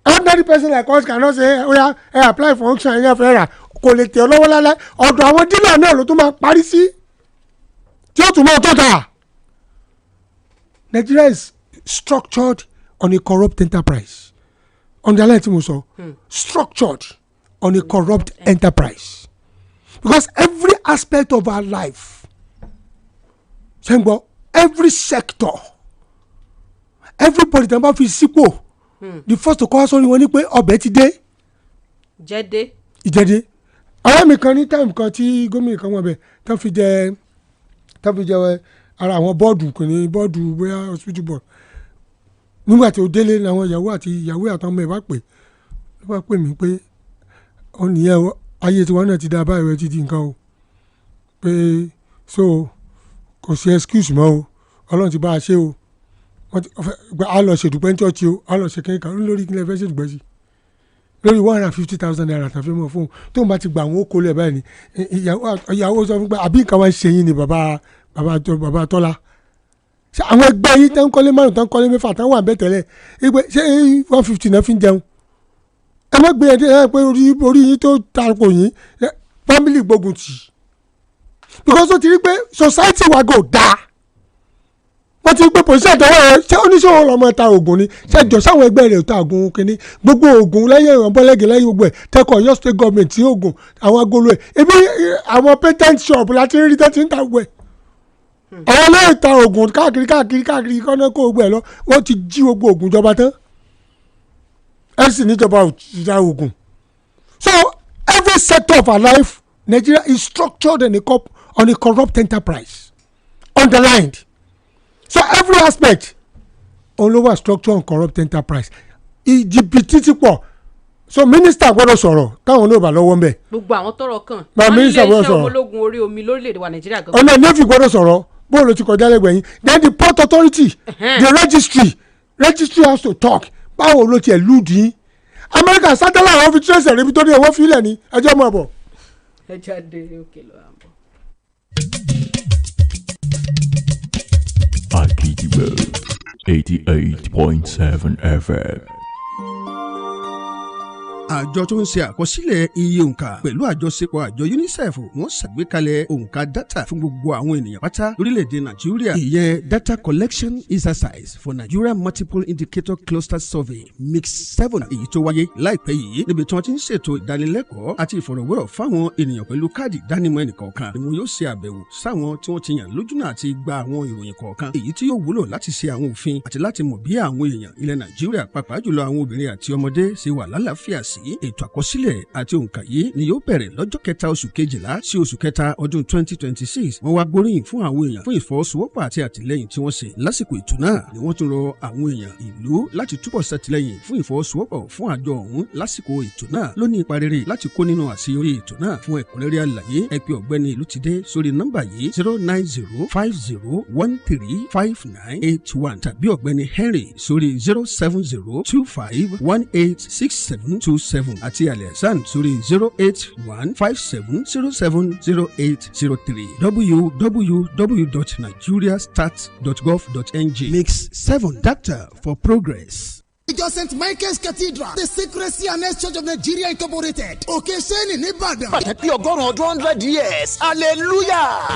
Speaker 1: Ordinary person like us cannot say oya apply for auction ẹ̀yàn fẹ́ rà kò lè tẹ̀ ọ́ lọ́wọ́ lálẹ́ ọ̀dọ̀ àwọn dealer náà ló tún máa parí sí tí ó tún máa tó tà. Nigeria is structured on a corrupt enterprise. Underline tí mo sọ structured on a corrupt enterprise because every aspect of our life ṣé ń gbọ́ every sector everybody tẹ́ bá fi sípò the first to call sórí wọn ni pé ọbẹ̀ ti dé. ìjẹ́dé àwọn mi kan ní time kan tí gómìnà kan wọ̀ bẹ̀ tó fi jẹ ara àwọn bọ́ọ̀dù kò ní bọ́ọ̀dù bóyá hospital board nígbà tí ó délé làwọn ìyàwó àtàwọn ọmọ ẹ̀ bá pè mí pé ó nìyẹn ayé tiwọn náà ti dá báyìí ti di nǹkan o pé so kò sí excuse mọ́ o ọlọ́run ti bá a ṣe o a lọ ṣèdùpẹ́ ní church o a lọ ṣe kẹ́kẹ́ lórí kílẹ̀ fẹ́ ṣèdùpẹ́ sí lórí 150,000 naira tàbí mọ̀ fún un tó ń bá ti gba àwọn okòó lẹ̀ báyìí ni ìyàwó sọ fún pé àbí nǹkan wá ń ṣe yín ni bàbá Tọ́lá ṣe àwọn ẹgbẹ́ yìí tán kọ́lé márùn tán kọ́lé mẹ́fà tán wà bẹ́ẹ̀ tẹ́lẹ̀ ìgbẹ́ ṣé 150 náà fi ń jẹun ẹ má gbé ẹ pé orí yín tó tarko yín family gbógun tì because ó ti rí pé society wa gò dáa wọ́n ti rí pé pòṣẹ́ ìdánwò rẹ̀ ṣé oníṣòwò lọ́mọ ta oògùn ni ṣé jọ sáwọn ẹgbẹ́ rẹ̀ ta oògùn kínní gbogbo oògùn lẹ́yìn ìrànbọ́lẹ́gẹ̀ lẹ́yìn gbogbo ẹ̀ tẹ́kọ̀ Ọ̀yọ́ state government tí oògùn àwọn agolo ẹ̀ ebi àwọn patent shop láti rí tẹ́tí ń ta gbogbo ẹ̀ àwọn náà ta oògùn káàkiri kọ́nà kó gbogbo ẹ̀ lọ wọ́n ti jí gbogbo oògùn jọba tán ẹ̀ sì níjọba ìjà oògùn. So every sector of our life Nigeria is structured on a corrupt enterprise underlined. So every aspect all over structure on corrupt enterprise ìjìbìtì ti pọ̀ so minister gbọ́dọ̀ sọ̀rọ̀ táwọn náà bá lọ́wọ́ ń bẹ̀.
Speaker 2: gbogbo àwọn tọ́rọ̀ kàn wọ́n ní iléeṣẹ́ ọmọlógun orí omi lórílẹ̀‐èdè wa Nàìjíríà gan.
Speaker 1: ọ̀nà navy gbọ́dọ̀ sọ̀rọ̀ bóòlù ti kọjá lẹ́gbẹ̀ẹ́ yín then the port authority the registry has to talk báwo ló tiẹ̀ lùdì yín America sátẹ́lá àwọn fi trace ẹ̀rẹ́bí tó dé ẹ̀wọ́ fílẹ̀ ní ẹjọ́ mọ̀ bọ̀.
Speaker 2: ẹ jáde òkè lọ àbọ̀.
Speaker 3: Akidibo 88.7 FM.
Speaker 9: àjọ tó ń ṣe àkọsílẹ̀ iye òǹkà pẹ̀lú àjọṣepọ̀ àjọ UNICEF wọ́n ṣàgbékalẹ̀ òǹkà data fún gbogbo àwọn ènìyàn pátá lórílẹ̀‐èdè Nàìjíríà ìyẹn data collection exercise for Nigeria multiple indicator cluster survey mix 7 èyí tó wáyé láìpẹ́ yìí níbi tí wọ́n ti ń ṣètò ìdánilẹ́kọ̀ọ́ àti ìfọ̀rọ̀wérọ̀ fáwọn ènìyàn pẹ̀lú káàdì ìdánimọ̀ ẹnìkọ̀ọ̀kan ni wọn yóò ṣe àbẹ̀wò sáwọn tí wọ́n ti yàn lójúnà àti gba àwọn ìròyìn kọ̀ọ̀kan èyí tí yóò wúlò láti ṣe àwọn òfin àti láti mọ̀ bí àwọn èèyàn ilẹ̀ Nàìjíríà pàápàá jùlọ àwọn obìnrin àti ọmọdé ṣe wà lálàáfíà sí ètò àkọsílẹ̀ àti òǹkà yìí ni yóò bẹ̀rẹ̀ lọ́jọ́ kẹta oṣù kejìlá sí oṣù kẹta ọdún 2026 wọ́n wá gbóríyìn fún àwọn èèyàn fún ìfọwọ́sowọ́pọ̀ àti àtìlẹ́yìn tí wọ́n ṣe lásìkò ètò náà ni wọ́n tún rọ àwọn èèyàn ìlú láti túbọ̀ ṣàtìlẹ́yìn fún ìfọwọ́sowọ́pọ̀ fún àjọ ọ̀hún lásìkò ètò náà ló ní ipa rere láti kó nínú àṣeyọrí ètò náà fún ẹ̀kúnrẹ́rẹ́ àlàyé ẹ pè ọ̀gbẹ́ni Ìlútidé sórí nọ́mbà yìí 09050135981 tàbí ọ̀gbẹ́ni Henry sórí 07025186727 àti Aliasan sórí 08157070803 www.nigeriastart.gov.ng. Mix 7 Data for Progress.
Speaker 10: Ìjọ St. Michael's Cathedral, the Secrecy and Church of Nigeria Incorporated, Òkè Ṣẹ́ni nìbàdàn.
Speaker 11: Ẹ pé ọgọ́rùn-ún ọdún 100 years, hallelujah.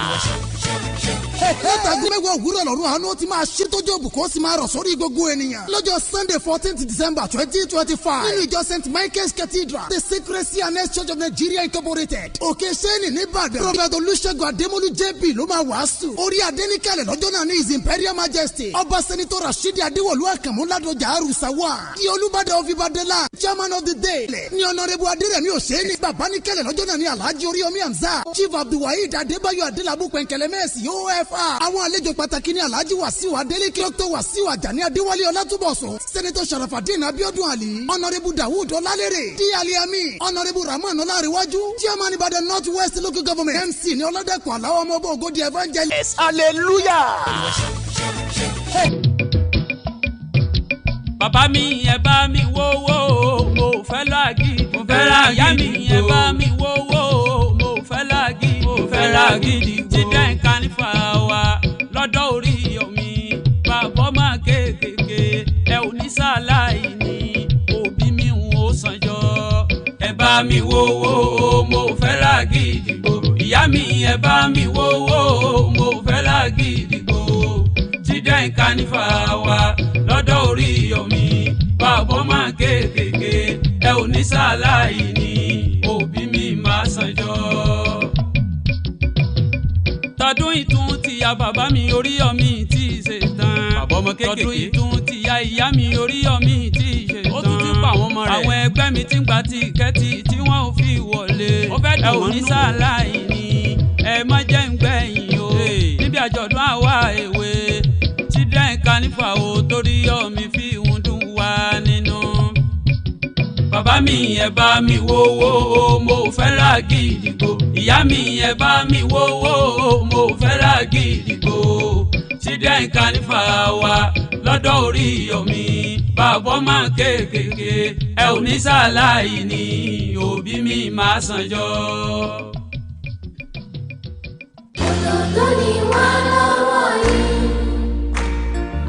Speaker 10: Látàgé mẹ́wàá òwúrọ̀ lọ́rùn àánú ti máa ṣí tójú òbùkún sì máa rọ̀ sórí gbogbo ènìyàn. Lọ́jọ́ Sunday 14th December 2025. Nínú ìjọ St. Michael's Cathedral, the Secrecy and Church of Nigeria Incorporated, Òkè Ṣẹ́ni nìbàdàn. Prophet Olúṣẹ́gun Adémọ́lú JP ló máa wàásù. Orí Adéníkàlẹ̀ lọ́jọ́ náà ní His Imperial Majesty. Ọba Sẹ́nitọ́ Rashidi Adéwọ̀lú Àkànmú Ládọjà Àrùsáwà. Kí Olúbàdàn of Ìbàdàn Chairman of the day. Ní Honorable Adérẹ̀mí Òṣèní. Bàbá Níkàlẹ̀ lọ́jọ́ náà ní Alhaji Oríyọmí Hamza. Chief Abdulwaheed Adébáyọ̀ Adélabú Pẹ̀nkẹ̀lẹ̀ Mẹ́sì OFR. Àwọn àlejò pàtàkì ní Alhaji Wasiu Adeleke, Dr. Wasiu Ajani Adéwálé Ọlátúbọ̀sún, Senator Sharafadin Abiodun Ali, Honorable Dawood Ọlálérè, D. Ali Ami, Honorable Rahman Ọlárẹ̀wájú, Chairman Ìbàdàn North West Local Government, MC ní Ọlọ́dẹ̀kọ̀ Aláwọ̀ ọmọọba Ògòdì Evangelist.
Speaker 11: Hallelujah.
Speaker 5: Bàbá mi ẹ bá mi wówó mo fẹ́ lágídí. Mo fẹ́ lágídí. Ìyá mi ẹ bá mi wówó mo fẹ́ lágídí. Mo fẹ́ lágídí. Jíjẹ́ nǹkan nífa wa lọ́dọ̀ orí omi. Bàbá máa kéékèèké ẹ ò ní sáláì ní òbí mi ń ó sanjọ́. Ẹ bá mi wówó mo fẹ́ lágídí. Ìyá mi ẹ bá mi wówó mo fẹ́ lágídí. Jíjẹ́ nǹkan nífa wa lọ́dọ̀ orí omi. Bàbá máa kéékèèké ẹ ò ní sáláì ní òbí mi máa sanjọ́. Tọdún ìtún ti ya bàbá mi orí. kékèké tọdún ìtún ti ya ìyá mi Oríyọ̀mí tí ṣe tán ó tún ti pa àwọn ọmọ rẹ̀ àwọn ẹgbẹ́ mi ti ń gba ti ìkẹ́tì tí wọ́n ò fi wọlé ó fẹ́ dùn wọ́n nù ẹ ò ní sáláì ní ẹ má jẹ́ ń gbẹ̀yìn o níbi àjọ̀dún àwa èwe children carnival o Toríyọ̀mí fi ń dùn wá nínú. Bàbá mi ẹ bá mi wówó mo fẹ́ ra gídígbò ìyá mi ẹ bá mi wówó mo fẹ́ ra gídígbò children carnival wa lọ́dọ̀ Oríyọ̀mí bàbá máa kékèké ẹ ò ní sáláì ní òbí mi máa sanjọ́.
Speaker 12: òdòdó ni wọ́n lọ́wọ́ yìí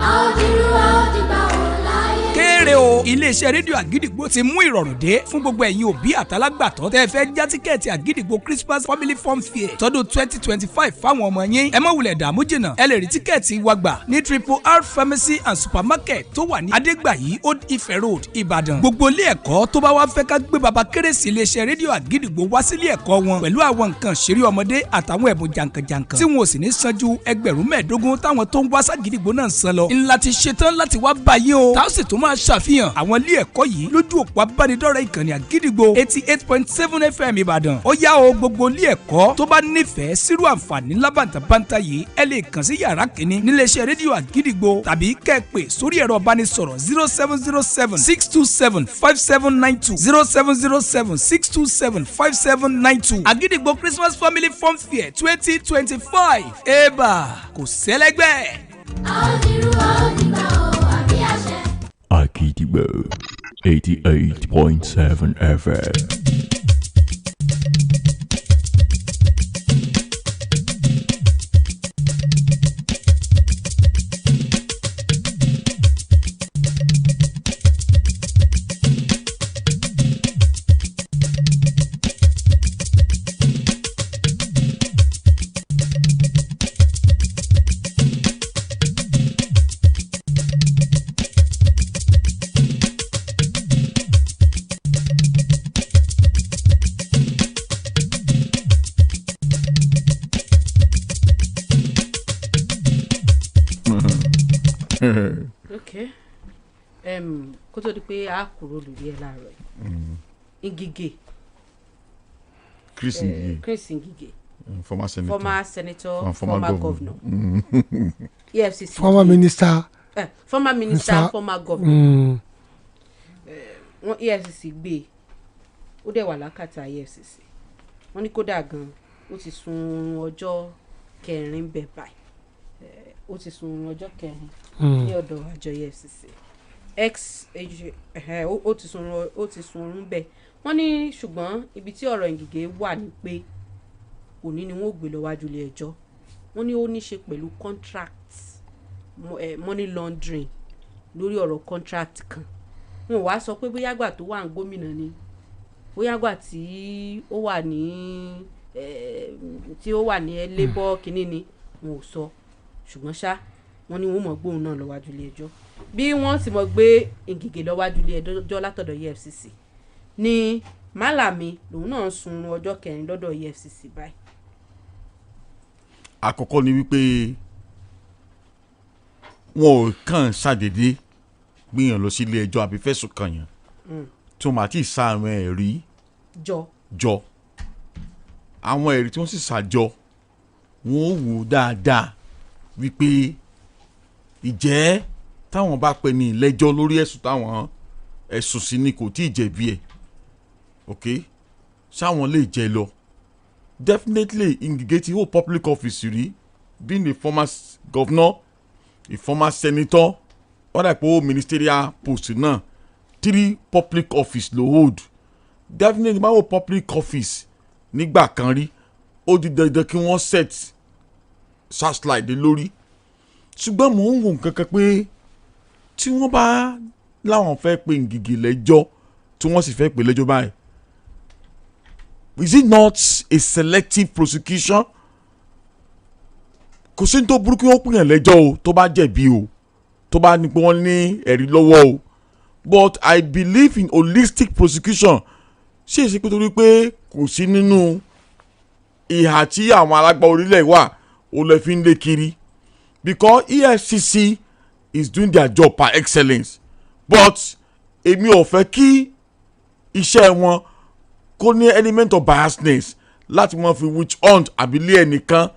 Speaker 12: àòdìrú àòdìgbà ò láyé.
Speaker 13: kéré o iléeṣẹ́ rédíò àgídìgbò ti mú ìrọ̀rùn dé fún gbogbo ẹ̀yin òbí àtàlágbàtọ́ tẹ́ ẹ fẹ́ já tíkẹ́ẹ̀tì àgídìgbò Christmas family fun fair tọdún 2025 fáwọn ọmọ yín ẹ má wulẹ̀ dààmú jìnnà ẹ lè rí tíkẹ́ẹ̀tì wa gbà ní Triple R Pharmacy and Supermarket tó wà ní Adégbàyí Old Ife Road Ìbàdàn gbogbo ilé ẹ̀kọ́ tó bá wá fẹ́ ká gbé baba kérésì iléeṣẹ́ rédíò àgídìgbò wá sílé ẹ̀kọ́ wọn pẹ̀lú àwọn nǹkan ṣeré ọmọdé àtàwọn ẹ̀bùn jàǹkànjàǹkàn tí wọn ò sì ní san ju ẹgbẹ̀rún mẹ́ẹ̀ẹ́dógún táwọn tó ń wá ságídìgbò náà san lọ ńlá ti ṣetán láti wá báyìí o tá ó sì tún máa ṣàfihàn àwọn ilé ẹ̀kọ́ yìí lójú òpó abánidọ́rẹ̀ ìkànnì àgídìgbò 88.7 FM Ìbàdàn ó yá o gbogbo ilé ẹ̀kọ́ tó bá nífẹ̀ẹ́ sírú àǹfààní lábàǹtàbántà yìí ẹ lè kàn sí yàrá kìíní níléeṣẹ́ rédíò àgídìgbò tàbí kẹ́ ẹ pè sórí ẹ̀rọ ìbánisọ̀rọ̀ 0707 627 5792 0707 627 5792 àgídìgbò Christmas Family Fun Fair 2025 ẹ̀bà kò sẹ́lẹ́gbẹ́.
Speaker 12: àòdìrú àòdìgbà ò àbí àṣẹ.
Speaker 3: Àgídìgbò 88.7 FM.
Speaker 2: Okay. Kó tó di pé a kúrò lórí ẹ̀ láàárọ̀ yìí Ngige Chris Ngige
Speaker 7: former senator
Speaker 2: former governor EFCC
Speaker 1: former minister
Speaker 2: former governor wọ́n EFCC gbé ó dẹ̀ wà lákàtà EFCC wọ́n ní kódà gan ó ti sùn ọjọ́ kẹrin bẹ́ẹ̀ báyìí ó ti sùn ọjọ́ kẹrin ní ọ̀dọ̀ àjọ EFCC ó ti sùn oorun bẹ́ẹ̀ wọ́n ní ṣùgbọ́n ibi tí ọ̀rọ̀ Ngige wà ní pé òní ni wọ́n gbé lọ wájú ilé ẹjọ́ wọ́n ní ó ní ṣe pẹ̀lú contract money laundering lórí ọ̀rọ̀ contract kan wọn ò wá sọ pé bóyá gbà tó wà ní gómìnà ni bóyá gbà tí ó wà ní labour kínní ni wọn ò sọ ṣùgbọ́n ṣá wọ́n ní wọ́n mọ̀ gbóhùn náà lọ wájú ilé ẹjọ́ bí wọ́n sì mọ̀ gbé Ngige lọ wájú ilé ẹjọ́ látọ̀dọ̀ EFCC ní Malami lòun náà sun ọjọ́ kẹrin lọ́dọ̀ EFCC báyìí.
Speaker 7: àkọ́kọ́ ni wípé wọn ò kàn ṣàdédé gbìyàn lọ sí ilé ẹjọ́ àbí fẹ̀sùn kàn yàn tí wọ́n máa ti sá àwọn ẹ̀rí jọ àwọn ẹ̀rí tí wọ́n sì ṣàjọ wọn ò wò dáadáa wípé ìjẹ́ táwọn bá pè ní ìlẹ́jọ́ lórí ẹ̀sùn táwọn ẹ̀sùn sí ni kò tí ì jẹ̀bi ẹ̀ ok ṣáwọn lè jẹ lọ definitely Ngige ti hold public office rí being a former governor a former senator wọ́n dà pé ó ministerial post náà 3 public office ló hold definitely máa hold public office nígbà kan rí ó di dandan kí wọ́n set searchlight lórí ṣùgbọ́n mò ń wò nǹkan kan pé tí wọ́n bá láwọn fẹ́ pe Ngige lẹ́jọ́ tí wọ́n sì fẹ́ pe lẹ́jọ́ báyìí is it not a selective prosecution kò sí ní tó burúkú wọ́n pèyàn lẹ́jọ́ o tó bá jẹ̀bi o tó bá ní pé wọ́n ní ẹ̀rí lọ́wọ́ o but I believe in holistic prosecution ṣé èsì pé torí pé kò sí nínú ìhà tí àwọn alágbá orílẹ̀ wà ó lè fi ń lé kiri because EFCC is doing their job par excellence but èmi ò fẹ́ kí iṣẹ́ wọn kó ní element of biasness láti máa fi witch hunt àbí lé ẹnìkan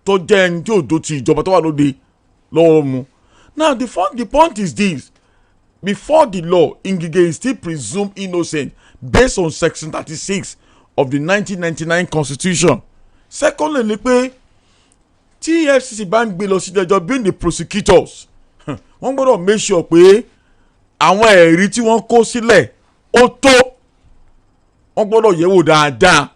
Speaker 7: tó jẹ́ ẹni tí ò dó ti ìjọba tó wà lóde lọ́wọ́ mu. Now the point is this: before the law, Ngige is still presumed innocent based on section 36 of the 1999 constitution. Secondly ni pé tí EFCC bá ń gbé lọ sí ẹjọ́ being the prosecutors wọ́n gbọ́dọ̀ make sure pé àwọn ẹ̀rí tí wọ́n kó sílẹ̀ ó tó wọ́n gbọ́dọ̀ yẹ̀wò dáadáa.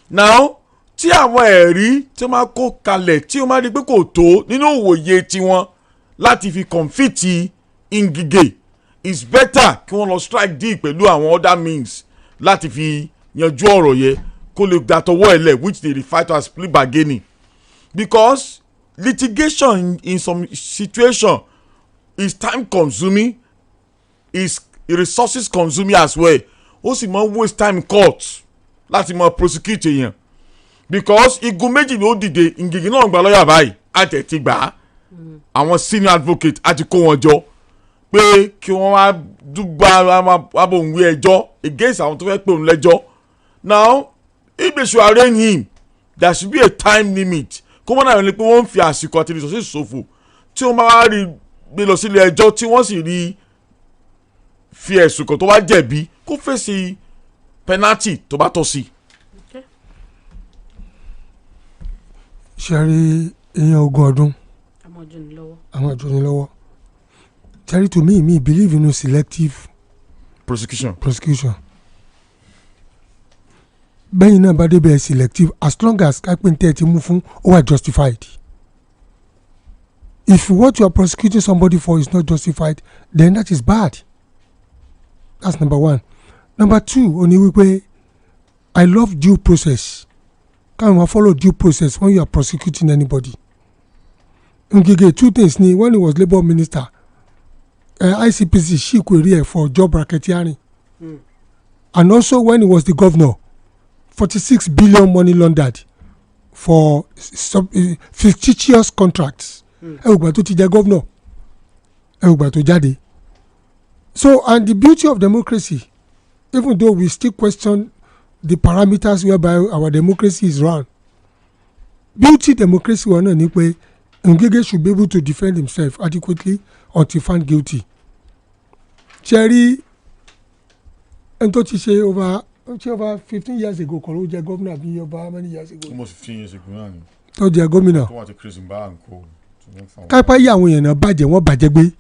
Speaker 7: Now tí àwọn ẹ̀rí tí wọ́n máa kó kalẹ̀ tí wọ́n máa rí pé kò tó nínú òwòye tiwọn láti fi confit Ngige, it's better kí wọ́n lọ strike deal pẹ̀lú àwọn other means láti fi yanjú ọ̀rọ̀ yẹn kó lè dàtọwọ́ ẹ̀lẹ̀ which they refer to as plea bargaining, because litigation in some situation is time consuming, is resources consuming as well. Ó sì máa waste time court láti máa prosecute èèyàn because igun méjì ló dìde. Ngige náà gba lọ́yà báyìí àti ti gbà á àwọn senior advocate àti kó wọn jọ pé kí wọ́n wá dúgbà abòǹwé ẹjọ́ against àwọn tó fẹ́ pè òun lẹ́jọ́. Now if they should arraign him there should be a time limit kó wọ́n náà ní pé wọ́n ń fi àsìkò àti resources ṣòfò tí wọ́n máa rí gbé lọ sílé ẹjọ́ tí wọ́n sì rí fi ẹ̀sùn kan tó bá jẹ̀bi kó fèsì penalty tó bá tọ́ sí.
Speaker 1: ṣe rí èèyàn ogún ọdún àwọn ọjọ́ ní lọ́wọ́ ṣe to me believe in selective prosecution bẹ́yìn náà bá débẹ̀ selective as long as kápẹ́ntẹ́ ti mú fún ó wà justified. If what you are prosecuting somebody for is not justified then that is bad. That's number one. Number two, oni wípé I love due process. Can we follow due process when you are prosecuting anybody? Ngige two things ni when he was labour minister ICPC she query for job racketeering and also when he was the governor 46 billion money laundered for fictitious contracts. Ẹ̀wùgbà tó ti jẹ́ governor ẹ̀wùgbà tó jáde. So and the beauty of democracy, even though we still question the parameters whereby our democracy is run, beauty democracy wọn náà ni pé Ngige should be able to defend himself adequately until found guilty. Cherry ẹni tó ti ṣe over 15 years ago kọ́ ló jẹ́ gómìnà bí over how many years ago?
Speaker 7: Almost 15 years ago náà ni.
Speaker 1: Tó jẹ́ gómìnà.
Speaker 7: Tó wà ti Chris Mbah and co.
Speaker 1: Kápá yí àwọn èèyàn náà bàjẹ́ wọ́n bàjẹ́ gbé.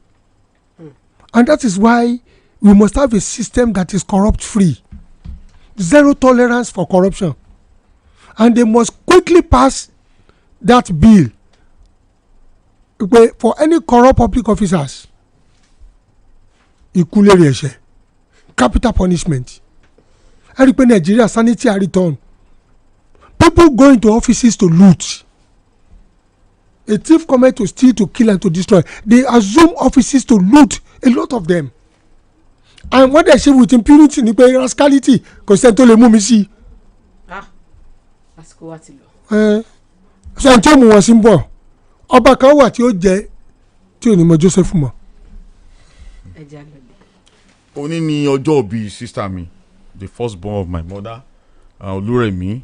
Speaker 1: And that is why we must have a system that is corrupt free. Zero tolerance for corruption. And they must quickly pass that bill for any corrupt public officers. Ikú lérí ẹ̀ṣẹ̀, capital punishment. I repeat, Nigeria sanity return. People go into offices to loot. A thief come to steal, to kill and to destroy. They assume offices to loot, a lot of them. And what they say with impunity ni pé rascality kò sẹ́ni tó lè mú mi sí.
Speaker 2: Àsìkò wa ti lọ.
Speaker 1: Ṣé tí ó mú wọn sí ń bọ̀? Ọba kan wà tí ó jẹ́ tí ò ní mọ Joseph mọ́.
Speaker 7: Òní ni ọjọ́ òbí sister mi, the first born of my mother, Olúrẹ̀mí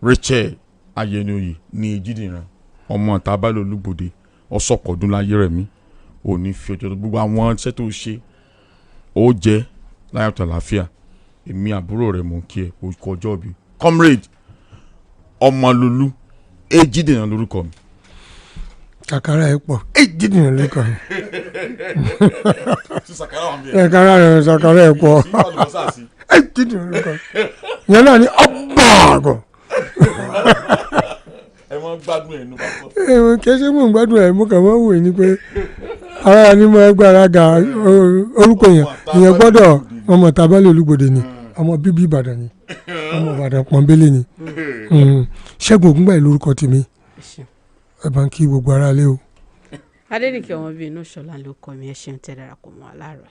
Speaker 7: Rachel Ayenoyi ní Ejidìran. Ọmọ Tábálò Olúgbòde ọsọpọ̀dún láyé rẹ̀ mí òní fi ọjọ́ gbogbo àwọn iṣẹ́ tó ṣe ó jẹ́ láyàtọ̀ àlàáfíà èmi àbúrò rẹ̀ mò ń kí ẹ orúkọ ọjọ́ bí comrade Ọmọlolú Ejidìran lórúkọ mi.
Speaker 1: Sàkárà ẹ pọ̀ Ejidìran lórúkọ mi. Sàkárà ẹ pọ̀ Ejidìran lórúkọ mi. Yẹn náà ni ọ̀pọ̀ àgọ̀.
Speaker 7: Ẹ mọ gbádùn ẹ̀ nù bá tọ́.
Speaker 1: Kẹ́sẹ́ mò ń gbádùn ẹ̀ mú kàn mọ́ wò ní pé ara ni mo gbára ga orúkọ yẹn ìyẹn gbọ́dọ̀ ọmọ Tábálò Olúgbòde ni ọmọ bíbí Ìbàdàn ni ọmọ Ìbàdàn pọ́nbélé ni Ṣẹ́gun Ògúngbàyí lórúkọ tèmi ẹ bá ń kí gbogbo ara lé o.
Speaker 2: Adénìkẹ́ ọmọ bíi inú ṣọlá ló kọ mi ẹ ṣeun tẹ́ darapọ̀ mọ́ aláàárọ̀.